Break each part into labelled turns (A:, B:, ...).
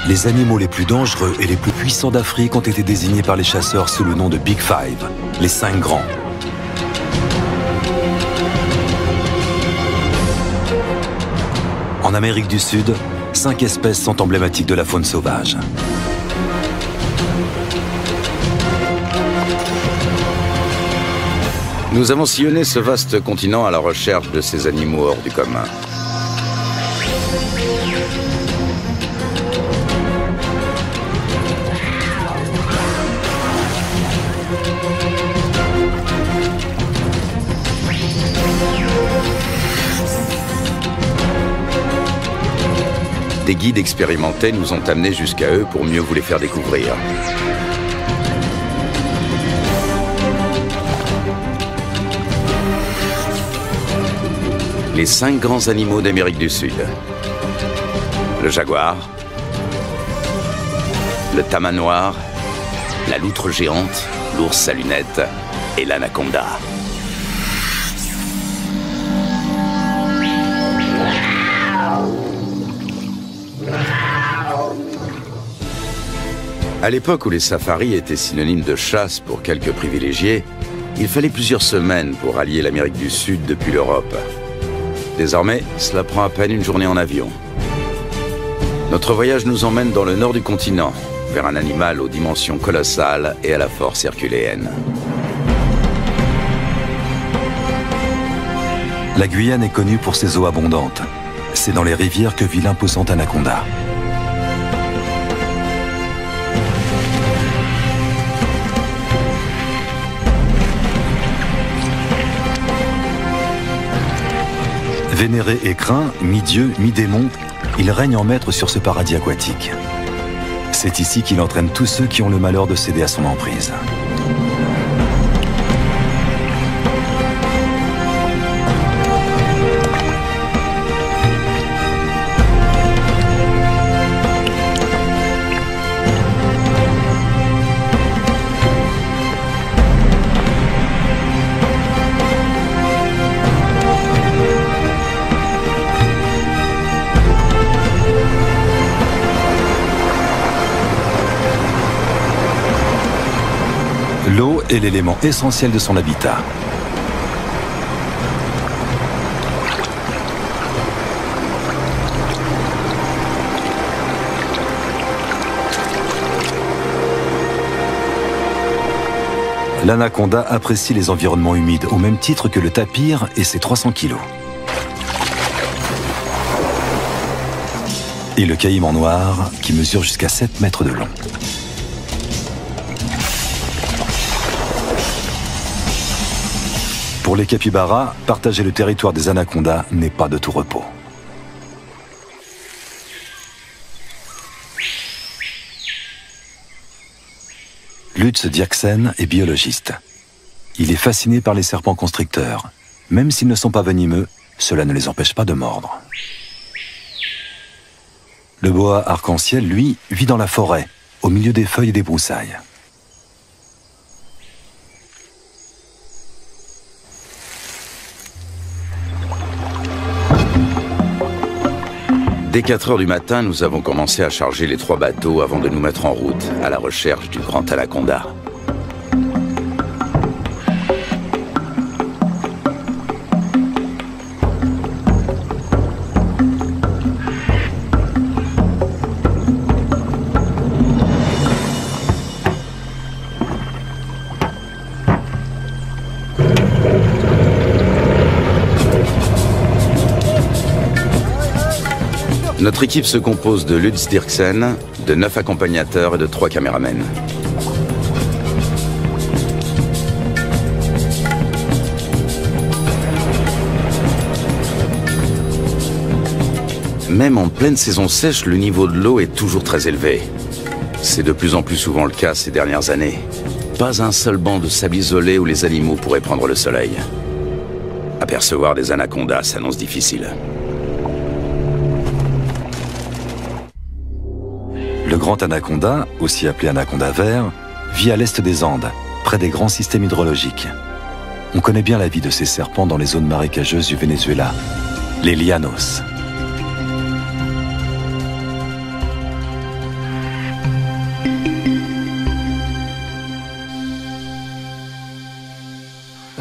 A: Les animaux les plus dangereux et les plus puissants d'Afrique ont été désignés par les chasseurs sous le nom de Big Five, les 5 grands. En Amérique du Sud, 5 espèces sont emblématiques de la faune sauvage.
B: Nous avons sillonné ce vaste continent à la recherche de ces animaux hors du commun. Des guides expérimentés nous ont amenés jusqu'à eux pour mieux vous les faire découvrir. Les 5 grands animaux d'Amérique du Sud. Le jaguar, le tama noir, la loutre géante, l'ours à lunettes et l'anaconda. À l'époque où les safaris étaient synonymes de chasse pour quelques privilégiés, il fallait plusieurs semaines pour allier l'Amérique du Sud depuis l'Europe. Désormais, cela prend à peine une journée en avion. Notre voyage nous emmène dans le nord du continent, vers un animal aux dimensions colossales et à la force herculéenne.
A: La Guyane est connue pour ses eaux abondantes. C'est dans les rivières que vit l'imposante anaconda. Vénéré et craint, mi-dieu, mi-démon, il règne en maître sur ce paradis aquatique. C'est ici qu'il entraîne tous ceux qui ont le malheur de céder à son emprise. L'eau est l'élément essentiel de son habitat. L'anaconda apprécie les environnements humides au même titre que le tapir et ses 300 kilos. Et le caïman noir qui mesure jusqu'à 7 mètres de long. Pour les capybaras, partager le territoire des anacondas n'est pas de tout repos. Lutz Dierksen est biologiste. Il est fasciné par les serpents constricteurs. Même s'ils ne sont pas venimeux, cela ne les empêche pas de mordre. Le boa arc-en-ciel, lui, vit dans la forêt, au milieu des feuilles et des broussailles.
B: Dès 4 heures du matin, nous avons commencé à charger les 3 bateaux avant de nous mettre en route à la recherche du grand anaconda. Notre équipe se compose de Lutz Dierksen, de 9 accompagnateurs et de 3 caméramens. Même en pleine saison sèche, le niveau de l'eau est toujours très élevé. C'est de plus en plus souvent le cas ces dernières années. Pas un seul banc de sable isolé où les animaux pourraient prendre le soleil. Apercevoir des anacondas s'annonce difficile.
A: Le grand anaconda, aussi appelé anaconda vert, vit à l'est des Andes, près des grands systèmes hydrologiques. On connaît bien la vie de ces serpents dans les zones marécageuses du Venezuela, les llanos.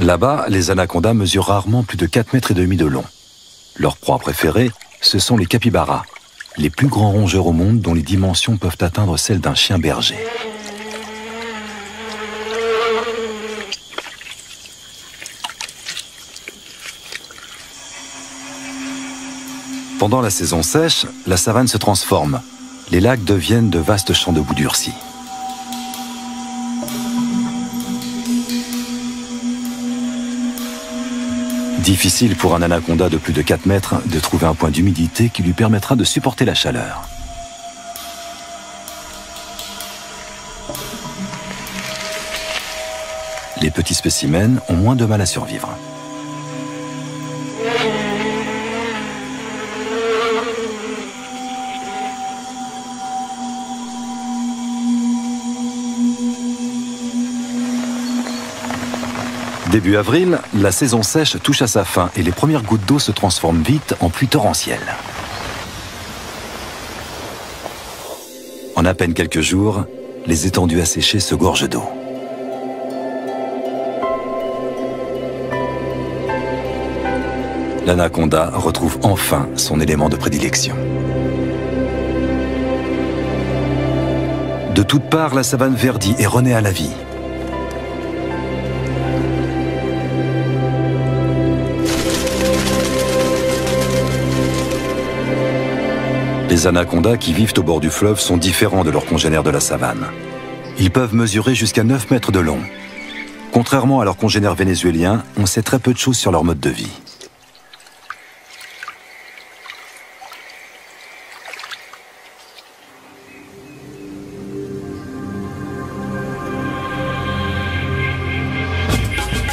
A: Là-bas, les anacondas mesurent rarement plus de 4,5 mètres de long. Leur proie préférée, ce sont les capybaras, les plus grands rongeurs au monde dont les dimensions peuvent atteindre celles d'un chien berger. Pendant la saison sèche, la savane se transforme. Les lacs deviennent de vastes champs de boue durcie. Difficile pour un anaconda de plus de 4 mètres de trouver un point d'humidité qui lui permettra de supporter la chaleur. Les petits spécimens ont moins de mal à survivre. Début avril, la saison sèche touche à sa fin et les premières gouttes d'eau se transforment vite en pluie torrentielle. En à peine quelques jours, les étendues asséchées se gorgent d'eau. L'anaconda retrouve enfin son élément de prédilection. De toutes parts, la savane verdit et renaît à la vie. Les anacondas qui vivent au bord du fleuve sont différents de leurs congénères de la savane. Ils peuvent mesurer jusqu'à 9 mètres de long. Contrairement à leurs congénères vénézuéliens, on sait très peu de choses sur leur mode de vie.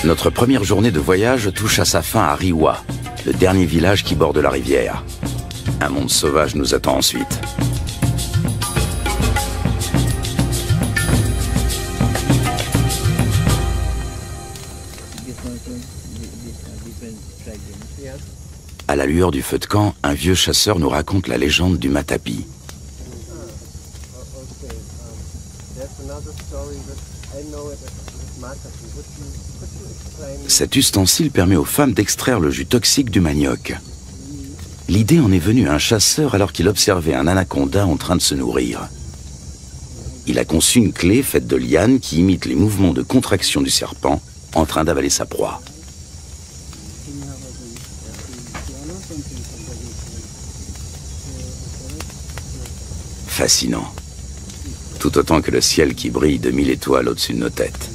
B: Notre première journée de voyage touche à sa fin à Riwa, le dernier village qui borde la rivière. Un monde sauvage nous attend ensuite. À la lueur du feu de camp, un vieux chasseur nous raconte la légende du matapi. Cet ustensile permet aux femmes d'extraire le jus toxique du manioc. L'idée en est venue à un chasseur alors qu'il observait un anaconda en train de se nourrir. Il a conçu une clé faite de lianes qui imite les mouvements de contraction du serpent en train d'avaler sa proie. Fascinant. Tout autant que le ciel qui brille de 1000 étoiles au-dessus de nos têtes.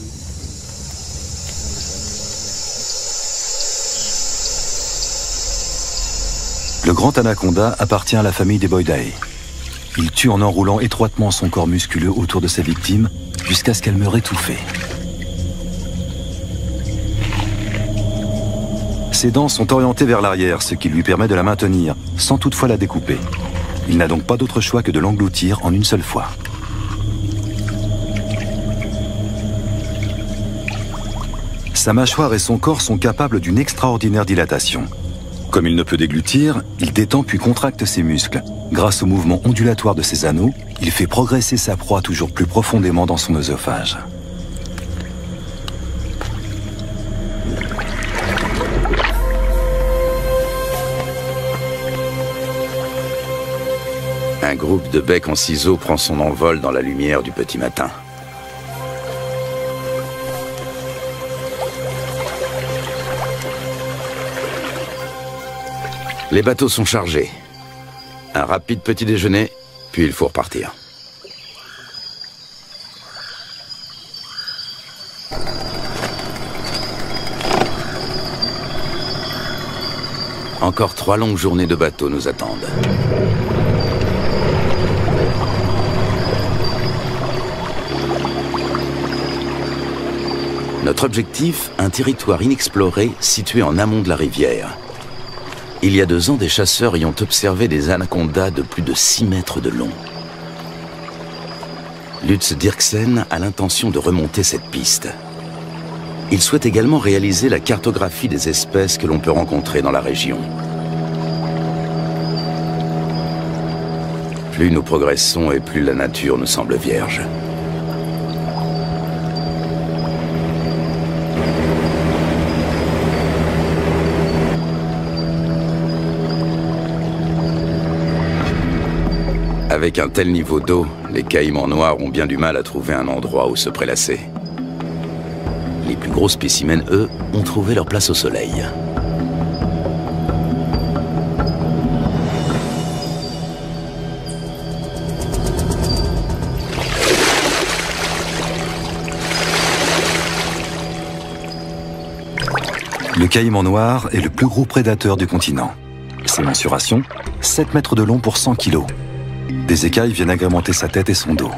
A: Le grand anaconda appartient à la famille des Boidae. Il tue en enroulant étroitement son corps musculeux autour de sa victime jusqu'à ce qu'elle meure étouffée. Ses dents sont orientées vers l'arrière, ce qui lui permet de la maintenir, sans toutefois la découper. Il n'a donc pas d'autre choix que de l'engloutir en une seule fois. Sa mâchoire et son corps sont capables d'une extraordinaire dilatation. Comme il ne peut déglutir, il détend puis contracte ses muscles. Grâce au mouvement ondulatoire de ses anneaux, il fait progresser sa proie toujours plus profondément dans son œsophage.
B: Un groupe de becs en ciseaux prend son envol dans la lumière du petit matin. Les bateaux sont chargés. Un rapide petit déjeuner, puis il faut repartir. Encore 3 longues journées de bateau nous attendent. Notre objectif, un territoire inexploré situé en amont de la rivière. Il y a 2 ans, des chasseurs y ont observé des anacondas de plus de 6 mètres de long. Lutz Dirksen a l'intention de remonter cette piste. Il souhaite également réaliser la cartographie des espèces que l'on peut rencontrer dans la région. Plus nous progressons et plus la nature nous semble vierge. Avec un tel niveau d'eau, les caïmans noirs ont bien du mal à trouver un endroit où se prélasser. Les plus gros spécimens, eux, ont trouvé leur place au soleil.
A: Le caïman noir est le plus gros prédateur du continent. Ses mensurations, 7 mètres de long pour 100 kilos. Des écailles viennent agrémenter sa tête et son dos.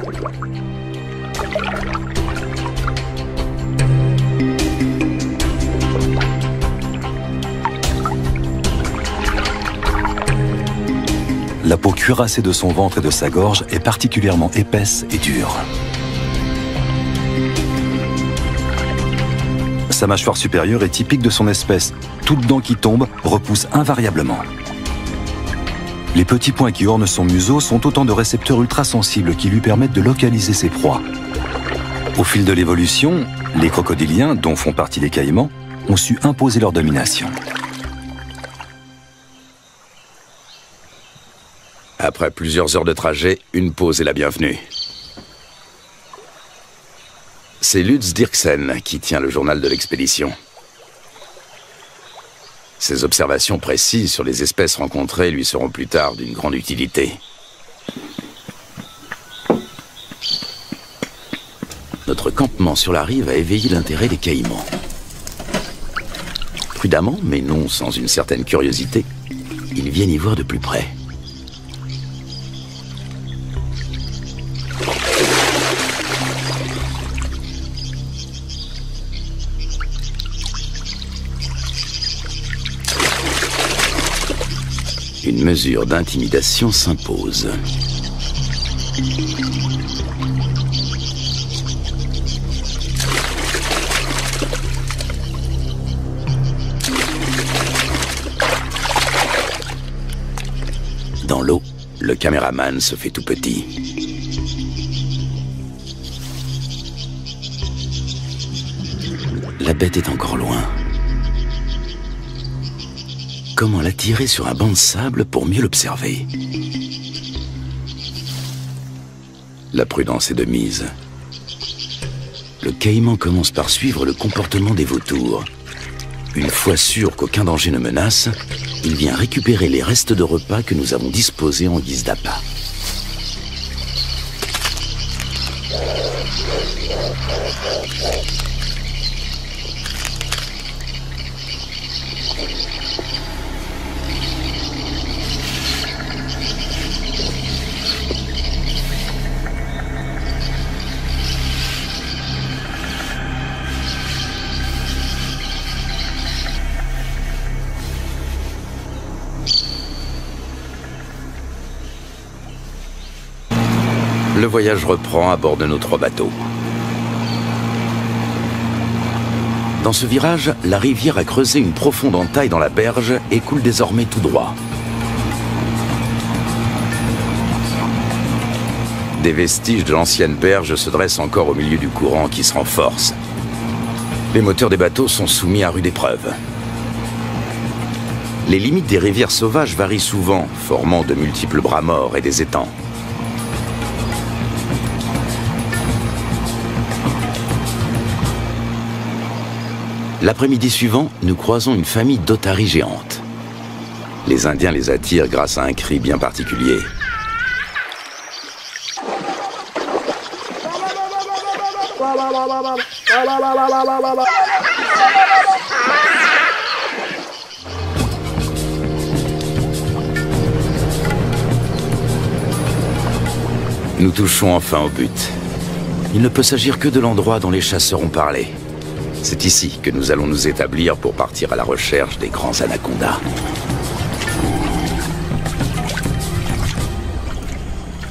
A: La peau cuirassée de son ventre et de sa gorge est particulièrement épaisse et dure. Sa mâchoire supérieure est typique de son espèce. Toute dent qui tombe repousse invariablement. Les petits points qui ornent son museau sont autant de récepteurs ultrasensibles qui lui permettent de localiser ses proies. Au fil de l'évolution, les crocodiliens, dont font partie les caïmans, ont su imposer leur domination.
B: Après plusieurs heures de trajet, une pause est la bienvenue. C'est Lutz Dirksen qui tient le journal de l'expédition. Ses observations précises sur les espèces rencontrées lui seront plus tard d'une grande utilité. Notre campement sur la rive a éveillé l'intérêt des caïmans. Prudemment, mais non sans une certaine curiosité, ils viennent y voir de plus près. Une mesure d'intimidation s'impose. Dans l'eau, le caméraman se fait tout petit. La bête est encore loin. Comment l'attirer sur un banc de sable pour mieux l'observer? La prudence est de mise. Le caïman commence par suivre le comportement des vautours. Une fois sûr qu'aucun danger ne menace, il vient récupérer les restes de repas que nous avons disposés en guise d'appât. Le voyage reprend à bord de nos 3 bateaux. Dans ce virage, la rivière a creusé une profonde entaille dans la berge et coule désormais tout droit. Des vestiges de l'ancienne berge se dressent encore au milieu du courant qui se renforce. Les moteurs des bateaux sont soumis à rude épreuve. Les limites des rivières sauvages varient souvent, formant de multiples bras morts et des étangs. L'après-midi suivant, nous croisons une famille d'otaries géantes. Les Indiens les attirent grâce à un cri bien particulier. Nous touchons enfin au but. Il ne peut s'agir que de l'endroit dont les chasseurs ont parlé. C'est ici que nous allons nous établir pour partir à la recherche des grands anacondas.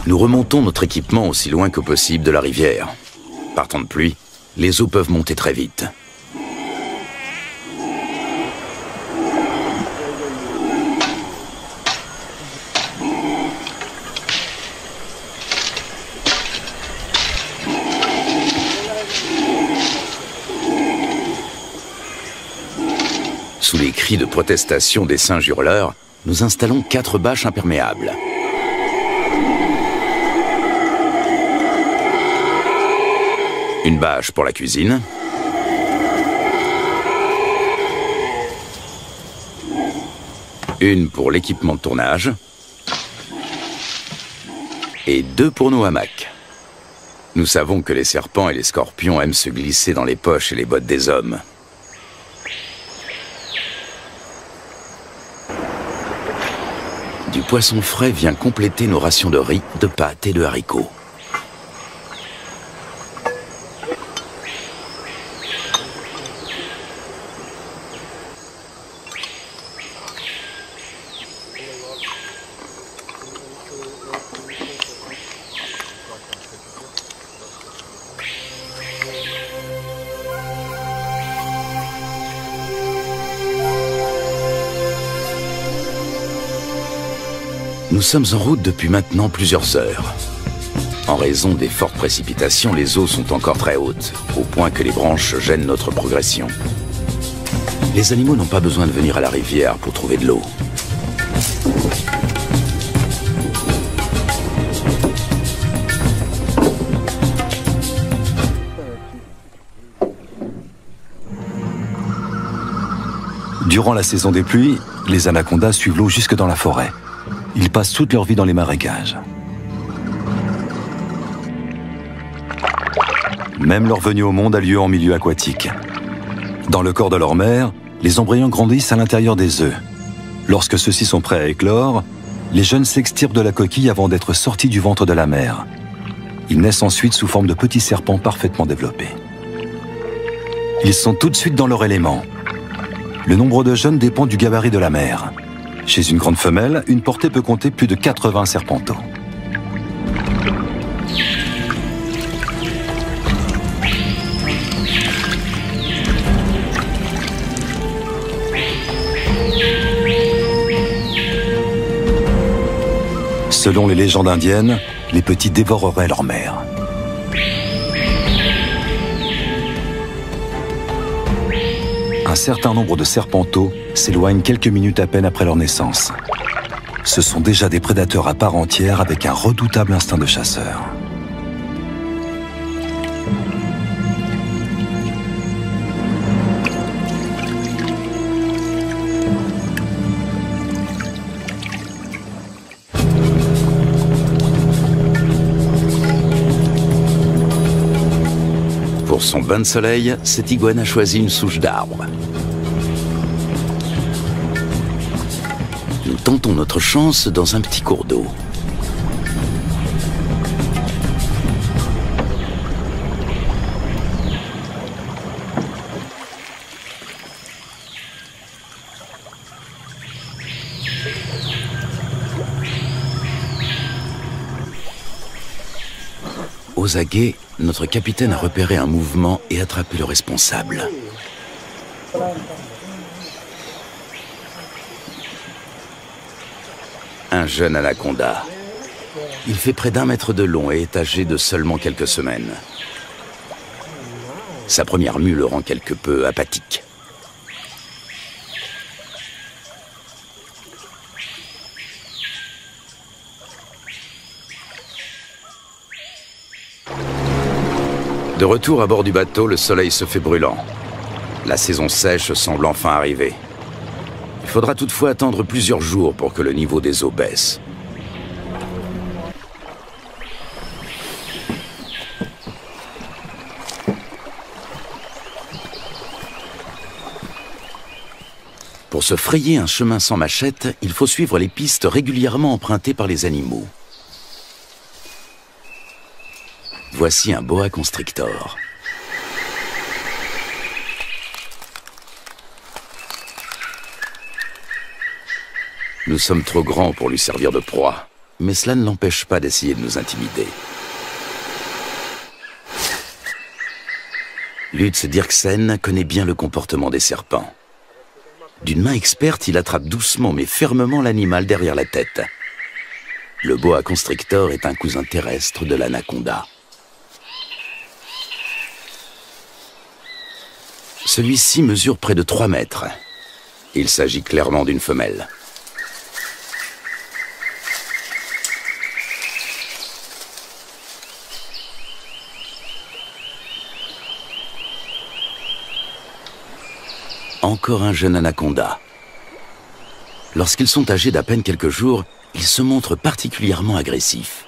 B: Nous remontons notre équipement aussi loin que possible de la rivière. Par temps de pluie, les eaux peuvent monter très vite. Sous les cris de protestation des singes hurleurs, nous installons 4 bâches imperméables. Une bâche pour la cuisine. Une pour l'équipement de tournage. Et 2 pour nos hamacs. Nous savons que les serpents et les scorpions aiment se glisser dans les poches et les bottes des hommes. Du poisson frais vient compléter nos rations de riz, de pâtes et de haricots. Nous sommes en route depuis maintenant plusieurs heures. En raison des fortes précipitations, les eaux sont encore très hautes, au point que les branches gênent notre progression. Les animaux n'ont pas besoin de venir à la rivière pour trouver de l'eau.
A: Durant la saison des pluies, les anacondas suivent l'eau jusque dans la forêt. Ils passent toute leur vie dans les marécages. Même leur venue au monde a lieu en milieu aquatique. Dans le corps de leur mère, les embryons grandissent à l'intérieur des œufs. Lorsque ceux-ci sont prêts à éclore, les jeunes s'extirpent de la coquille avant d'être sortis du ventre de la mère. Ils naissent ensuite sous forme de petits serpents parfaitement développés. Ils sont tout de suite dans leur élément. Le nombre de jeunes dépend du gabarit de la mère. Chez une grande femelle, une portée peut compter plus de 80 serpenteaux. Selon les légendes indiennes, les petits dévoreraient leur mère. Un certain nombre de serpenteaux s'éloignent quelques minutes à peine après leur naissance. Ce sont déjà des prédateurs à part entière avec un redoutable instinct de chasseur.
B: Pour son bain de soleil, cette iguane a choisi une souche d'arbre. Nous tentons notre chance dans un petit cours d'eau. Aux aguets, notre capitaine a repéré un mouvement et attrapé le responsable. Un jeune anaconda. Il fait près d'1 mètre de long et est âgé de seulement quelques semaines. Sa première mue le rend quelque peu apathique. De retour à bord du bateau, le soleil se fait brûlant. La saison sèche semble enfin arriver. Il faudra toutefois attendre plusieurs jours pour que le niveau des eaux baisse. Pour se frayer un chemin sans machette, il faut suivre les pistes régulièrement empruntées par les animaux. Voici un boa constrictor. Nous sommes trop grands pour lui servir de proie, mais cela ne l'empêche pas d'essayer de nous intimider. Lutz Dirksen connaît bien le comportement des serpents. D'une main experte, il attrape doucement mais fermement l'animal derrière la tête. Le boa constrictor est un cousin terrestre de l'anaconda. Celui-ci mesure près de 3 mètres. Il s'agit clairement d'une femelle. encore un jeune anaconda. Lorsqu'ils sont âgés d'à peine quelques jours, ils se montrent particulièrement agressifs.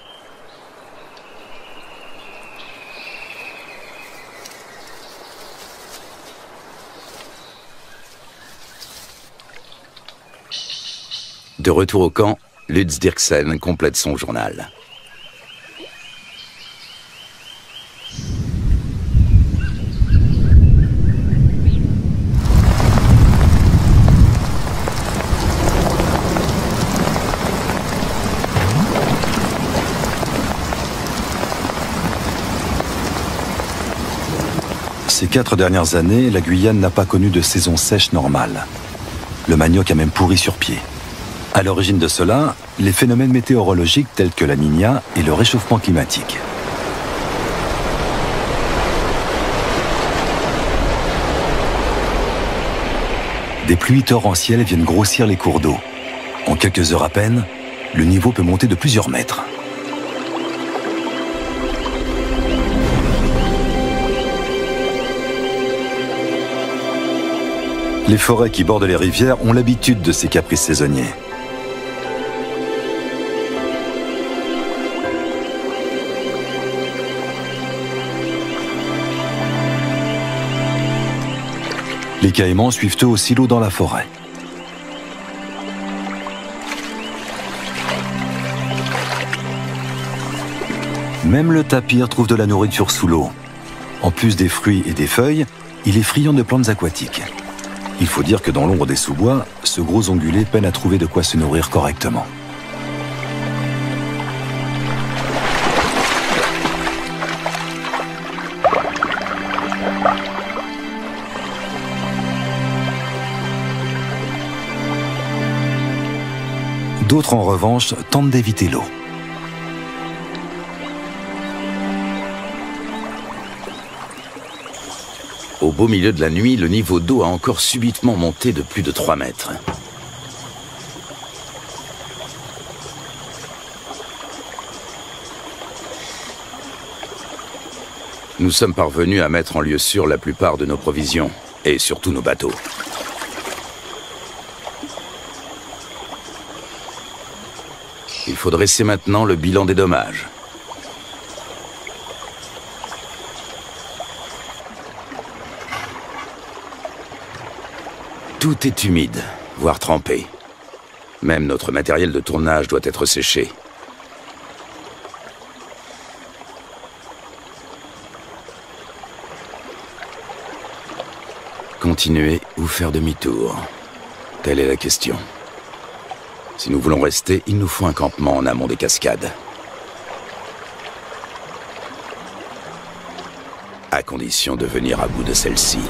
B: De retour au camp, Lutz Dirksen complète son journal.
A: Ces 4 dernières années, la Guyane n'a pas connu de saison sèche normale. Le manioc a même pourri sur pied. À l'origine de cela, les phénomènes météorologiques tels que la Niña et le réchauffement climatique. Des pluies torrentielles viennent grossir les cours d'eau. En quelques heures à peine, le niveau peut monter de plusieurs mètres. Les forêts qui bordent les rivières ont l'habitude de ces caprices saisonniers. Les caïmans suivent eux aussi l'eau dans la forêt. Même le tapir trouve de la nourriture sous l'eau. En plus des fruits et des feuilles, il est friand de plantes aquatiques. Il faut dire que dans l'ombre des sous-bois, ce gros ongulé peine à trouver de quoi se nourrir correctement. D'autres, en revanche, tentent d'éviter l'eau.
B: Au beau milieu de la nuit, le niveau d'eau a encore subitement monté de plus de 3 mètres. Nous sommes parvenus à mettre en lieu sûr la plupart de nos provisions, et surtout nos bateaux. Il faut dresser maintenant le bilan des dommages. Tout est humide, voire trempé. Même notre matériel de tournage doit être séché. Continuer ou faire demi-tour? Telle est la question. Si nous voulons rester, il nous faut un campement en amont des cascades. À condition de venir à bout de celle-ci.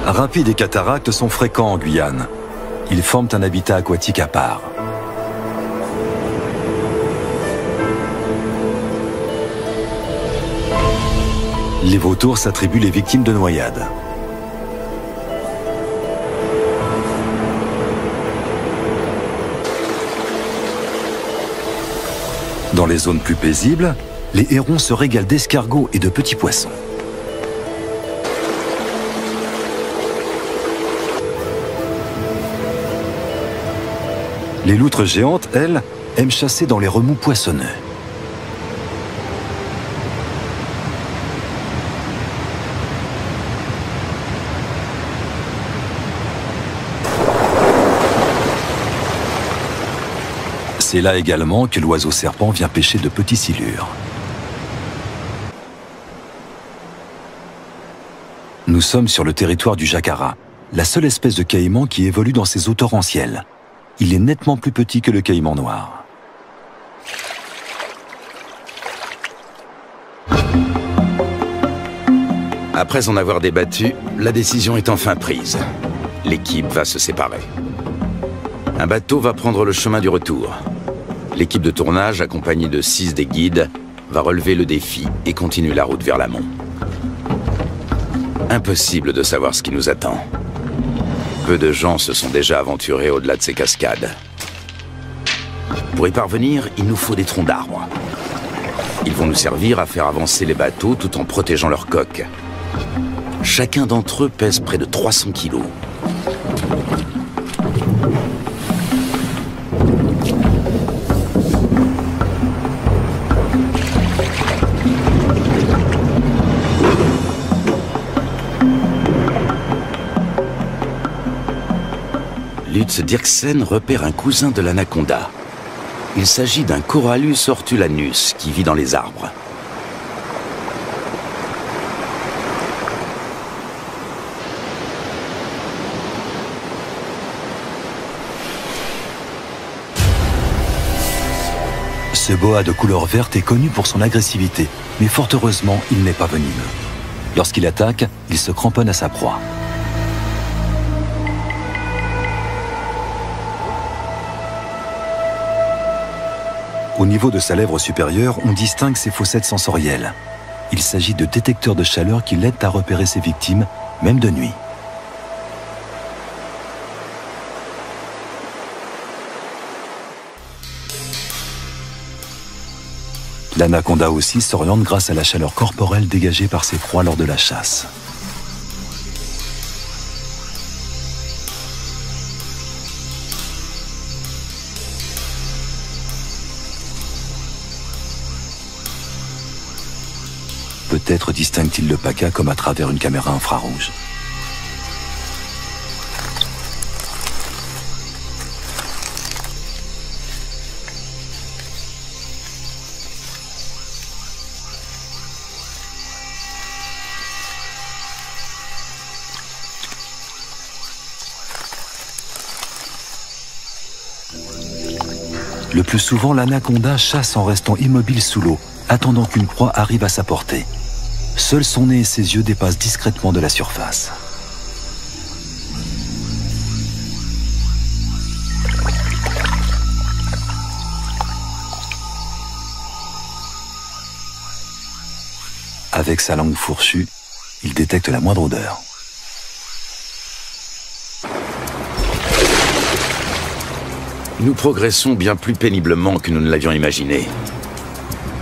A: Rapides et cataractes sont fréquents en Guyane. Ils forment un habitat aquatique à part. Les vautours s'attribuent les victimes de noyades. Dans les zones plus paisibles, les hérons se régalent d'escargots et de petits poissons. Les loutres géantes, elles, aiment chasser dans les remous poissonneux. C'est là également que l'oiseau serpent vient pêcher de petits silures. Nous sommes sur le territoire du jacara, la seule espèce de caïman qui évolue dans ces eaux torrentielles. Il est nettement plus petit que le caïman noir.
B: Après en avoir débattu, la décision est enfin prise. L'équipe va se séparer. Un bateau va prendre le chemin du retour. L'équipe de tournage, accompagnée de 6 des guides, va relever le défi et continuer la route vers l'amont. Impossible de savoir ce qui nous attend. Peu de gens se sont déjà aventurés au-delà de ces cascades. Pour y parvenir, il nous faut des troncs d'arbres. Ils vont nous servir à faire avancer les bateaux tout en protégeant leur coque. Chacun d'entre eux pèse près de 300 kilos. Lutz Dirksen repère un cousin de l'anaconda. Il s'agit d'un Corallus hortulanus qui vit dans les arbres.
A: Ce boa de couleur verte est connu pour son agressivité, mais fort heureusement, il n'est pas venimeux. Lorsqu'il attaque, il se cramponne à sa proie. Au niveau de sa lèvre supérieure, on distingue ses fossettes sensorielles. Il s'agit de détecteurs de chaleur qui l'aident à repérer ses victimes, même de nuit. L'anaconda aussi s'oriente grâce à la chaleur corporelle dégagée par ses proies lors de la chasse. Peut-être distingue-t-il le paca comme à travers une caméra infrarouge. Le plus souvent, l'anaconda chasse en restant immobile sous l'eau, attendant qu'une proie arrive à sa portée. Seul son nez et ses yeux dépassent discrètement de la surface. Avec sa langue fourchue, il détecte la moindre odeur.
B: Nous progressons bien plus péniblement que nous ne l'avions imaginé.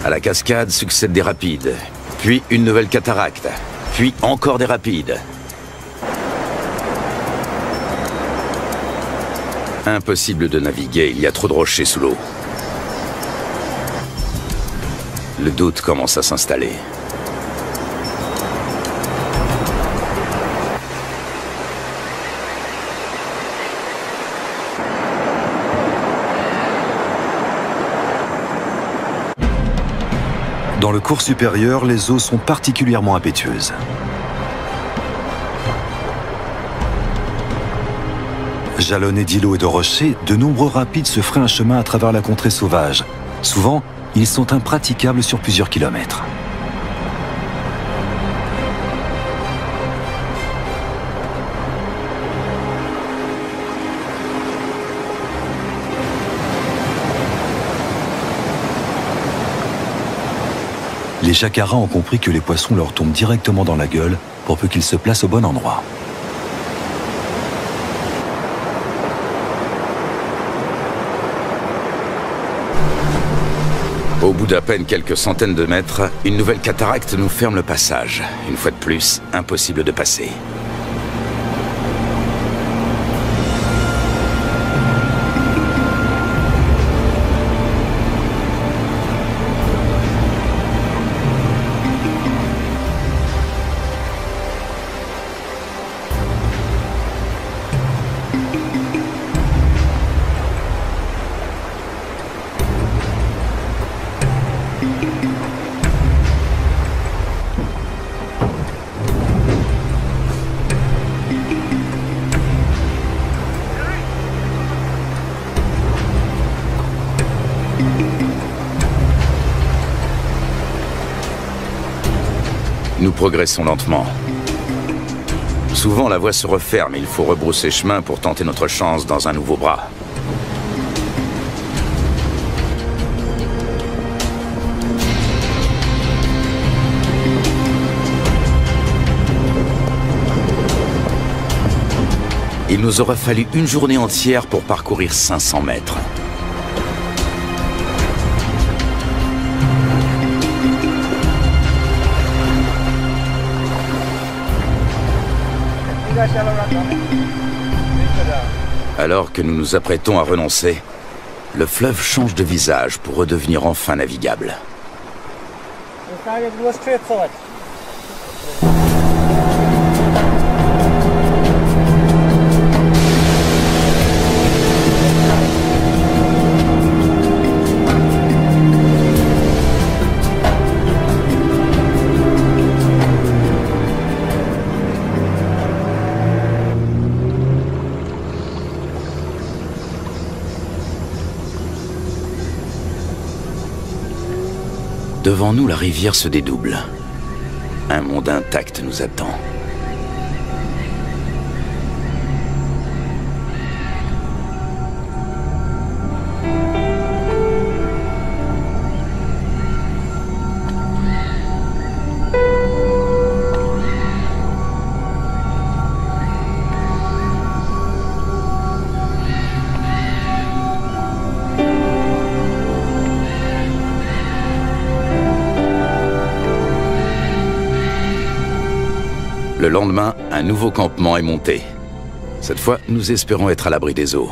B: À la cascade succèdent des rapides, puis une nouvelle cataracte, puis encore des rapides. Impossible de naviguer, il y a trop de rochers sous l'eau. Le doute commence à s'installer.
A: Dans le cours supérieur, les eaux sont particulièrement impétueuses. Jalonnés d'îlots et de rochers, de nombreux rapides se frayent un chemin à travers la contrée sauvage. Souvent, ils sont impraticables sur plusieurs kilomètres. Les jacaras ont compris que les poissons leur tombent directement dans la gueule pour peu qu'ils se placent au bon endroit.
B: Au bout d'à peine quelques centaines de mètres, une nouvelle cataracte nous ferme le passage. Une fois de plus, impossible de passer. Nous progressons lentement. Souvent, la voie se referme et il faut rebrousser chemin pour tenter notre chance dans un nouveau bras. Il nous aura fallu une journée entière pour parcourir 500 mètres. Alors que nous nous apprêtons à renoncer, le fleuve change de visage pour redevenir enfin navigable. Devant nous, la rivière se dédouble. Un monde intact nous attend. Le lendemain, un nouveau campement est monté. Cette fois, nous espérons être à l'abri des eaux.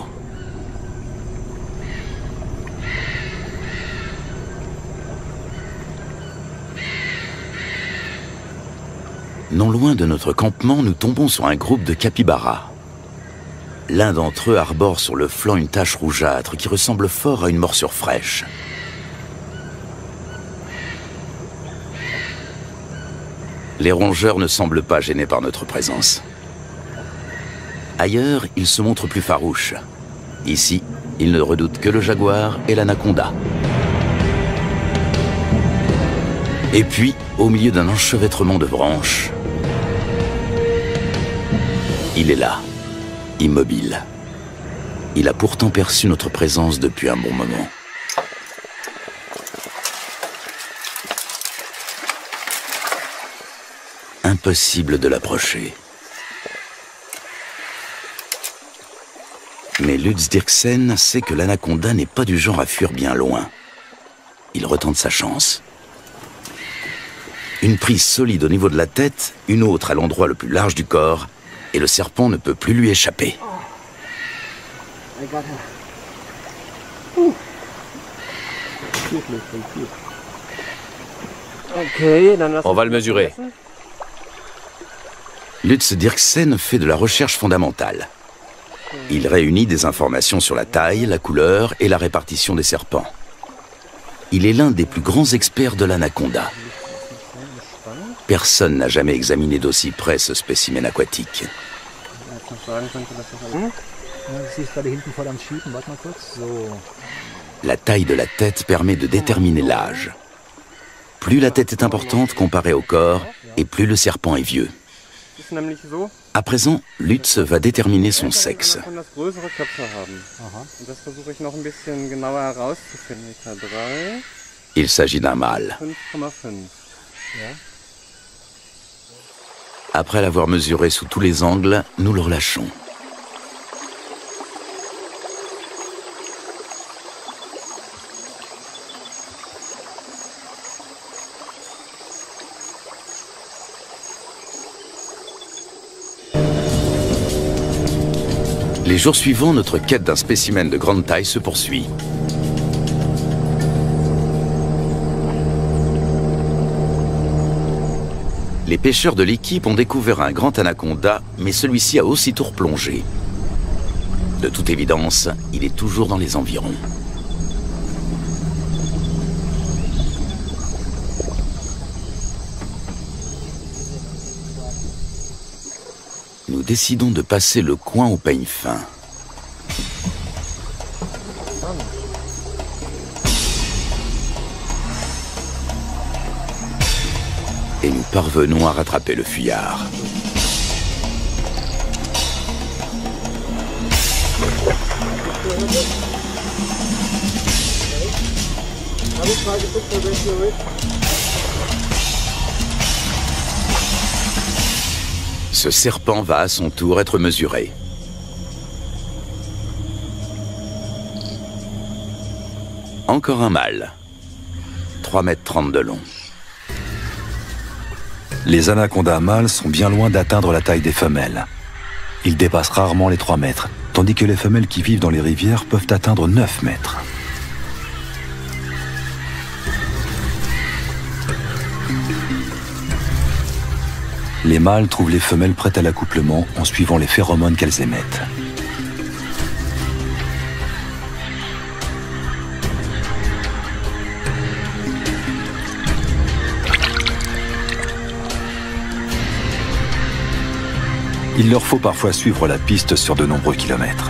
B: Non loin de notre campement, nous tombons sur un groupe de capybaras. L'un d'entre eux arbore sur le flanc une tache rougeâtre qui ressemble fort à une morsure fraîche. Les rongeurs ne semblent pas gênés par notre présence. Ailleurs, ils se montrent plus farouches. Ici, ils ne redoutent que le jaguar et l'anaconda. Et puis, au milieu d'un enchevêtrement de branches, il est là, immobile. Il a pourtant perçu notre présence depuis un bon moment. Impossible de l'approcher. Mais Lutz Dirksen sait que l'anaconda n'est pas du genre à fuir bien loin. Il retente sa chance. Une prise solide au niveau de la tête, une autre à l'endroit le plus large du corps, et le serpent ne peut plus lui échapper.
C: On va le mesurer.
B: Lutz Dirksen fait de la recherche fondamentale. Il réunit des informations sur la taille, la couleur et la répartition des serpents. Il est l'un des plus grands experts de l'anaconda. Personne n'a jamais examiné d'aussi près ce spécimen aquatique. La taille de la tête permet de déterminer l'âge. Plus la tête est importante comparée au corps, et plus le serpent est vieux. À présent, Lutz va déterminer son sexe. Il s'agit d'un mâle. Après l'avoir mesuré sous tous les angles, nous le relâchons. Les jours suivants, notre quête d'un spécimen de grande taille se poursuit. Les pêcheurs de l'équipe ont découvert un grand anaconda, mais celui-ci a aussitôt replongé. De toute évidence, il est toujours dans les environs. Nous décidons de passer le coin au peigne fin. Et nous parvenons à rattraper le fuyard. Ce serpent va à son tour être mesuré. Encore un mâle. 3,30 m de long.
A: Les anacondas mâles sont bien loin d'atteindre la taille des femelles. Il dépasse rarement les 3 mètres, tandis que les femelles qui vivent dans les rivières peuvent atteindre 9 mètres. Les mâles trouvent les femelles prêtes à l'accouplement en suivant les phéromones qu'elles émettent. Il leur faut parfois suivre la piste sur de nombreux kilomètres.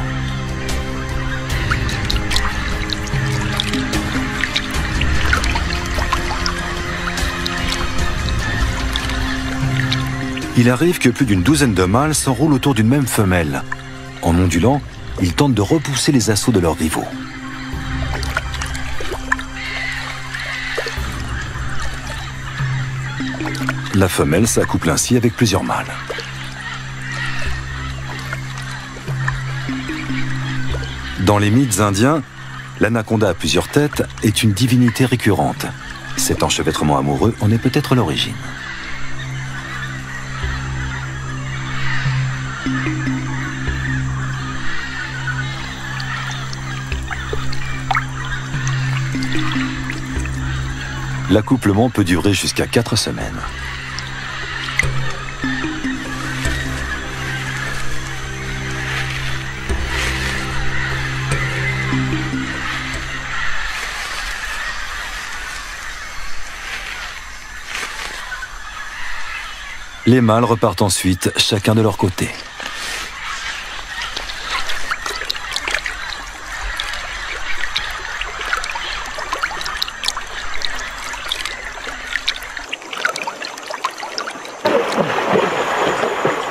A: Il arrive que plus d'une douzaine de mâles s'enroulent autour d'une même femelle. En ondulant, ils tentent de repousser les assauts de leurs rivaux. La femelle s'accouple ainsi avec plusieurs mâles. Dans les mythes indiens, l'anaconda à plusieurs têtes est une divinité récurrente. Cet enchevêtrement amoureux en est peut-être l'origine. L'accouplement peut durer jusqu'à 4 semaines. Les mâles repartent ensuite, chacun de leur côté.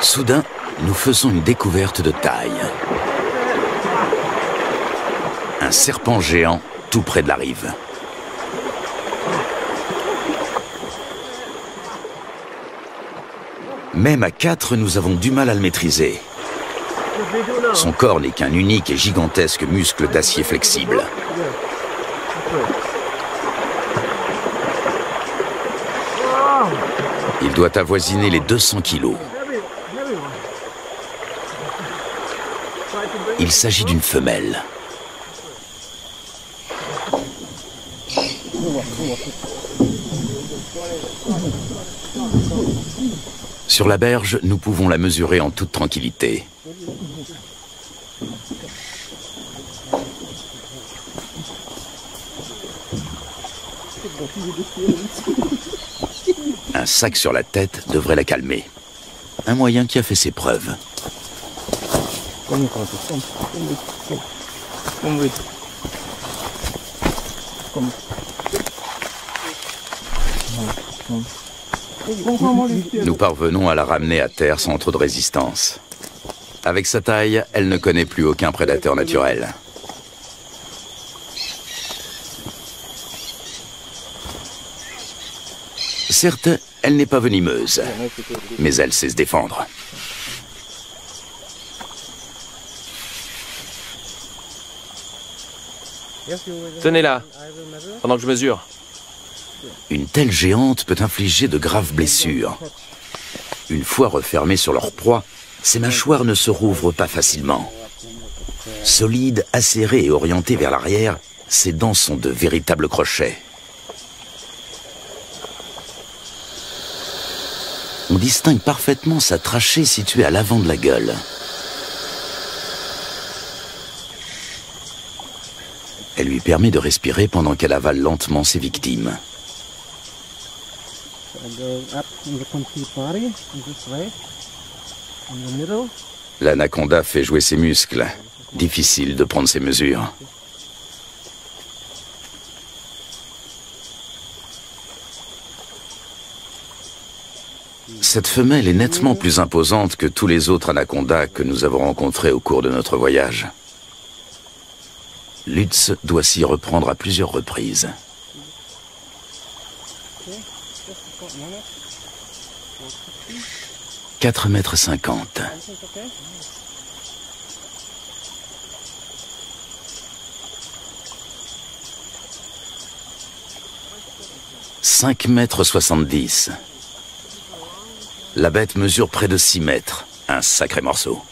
B: Soudain, nous faisons une découverte de taille. Un serpent géant tout près de la rive. Même à 4, nous avons du mal à le maîtriser. Son corps n'est qu'un unique et gigantesque muscle d'acier flexible. Il doit avoisiner les 200 kilos. Il s'agit d'une femelle. Sur la berge, nous pouvons la mesurer en toute tranquillité. Un sac sur la tête devrait la calmer. Un moyen qui a fait ses preuves. Nous parvenons à la ramener à terre sans trop de résistance. Avec sa taille, elle ne connaît plus aucun prédateur naturel. Certes, elle n'est pas venimeuse, mais elle sait se défendre.
C: Tenez-la, pendant que je mesure.
B: Une telle géante peut infliger de graves blessures. Une fois refermées sur leur proie, ces mâchoires ne se rouvrent pas facilement. Solides, acérées et orientées vers l'arrière, ses dents sont de véritables crochets. On distingue parfaitement sa trachée située à l'avant de la gueule. Elle lui permet de respirer pendant qu'elle avale lentement ses victimes. L'anaconda fait jouer ses muscles. Difficile de prendre ses mesures. Cette femelle est nettement plus imposante que tous les autres anacondas que nous avons rencontrés au cours de notre voyage. Lutz doit s'y reprendre à plusieurs reprises. « 4,50 m. « 5,70 m. La bête mesure près de 6 mètres. Un sacré morceau.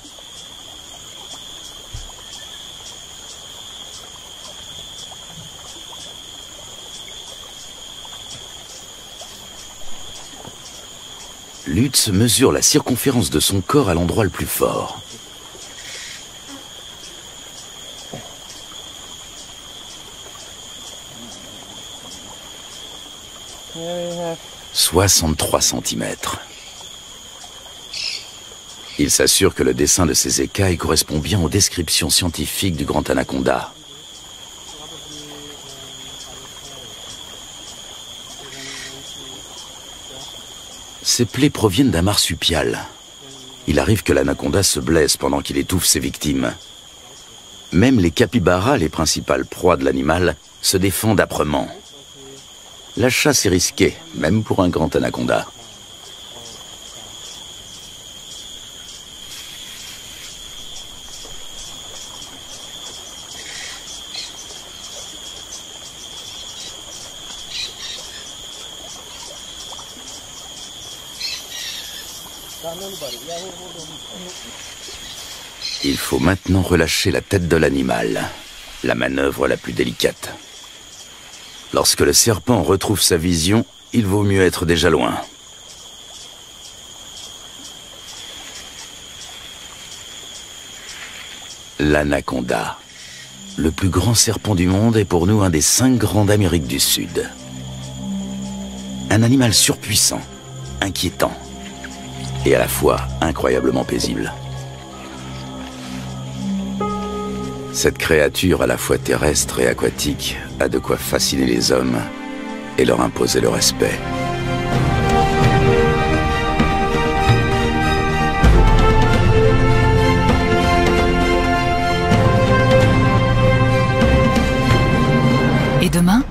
B: Lutz mesure la circonférence de son corps à l'endroit le plus fort. « 63 centimètres. Il s'assure que le dessin de ces écailles correspond bien aux descriptions scientifiques du grand anaconda. Ces plaies proviennent d'un marsupial. Il arrive que l'anaconda se blesse pendant qu'il étouffe ses victimes. Même les capybaras, les principales proies de l'animal, se défendent âprement. La chasse est risquée, même pour un grand anaconda. Il faut maintenant relâcher la tête de l'animal, la manœuvre la plus délicate. Lorsque le serpent retrouve sa vision, il vaut mieux être déjà loin. L'anaconda, le plus grand serpent du monde, est pour nous un des 5 grands d'Amérique du Sud. Un animal surpuissant, inquiétant et à la fois incroyablement paisible. Cette créature à la fois terrestre et aquatique a de quoi fasciner les hommes et leur imposer le respect.
D: Et demain,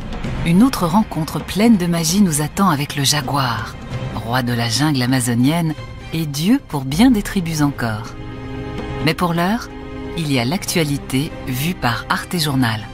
D: une autre rencontre pleine de magie nous attend avec le jaguar, roi de la jungle amazonienne et dieu pour bien des tribus encore. Mais pour l'heure, il y a l'actualité vue par Arte Journal.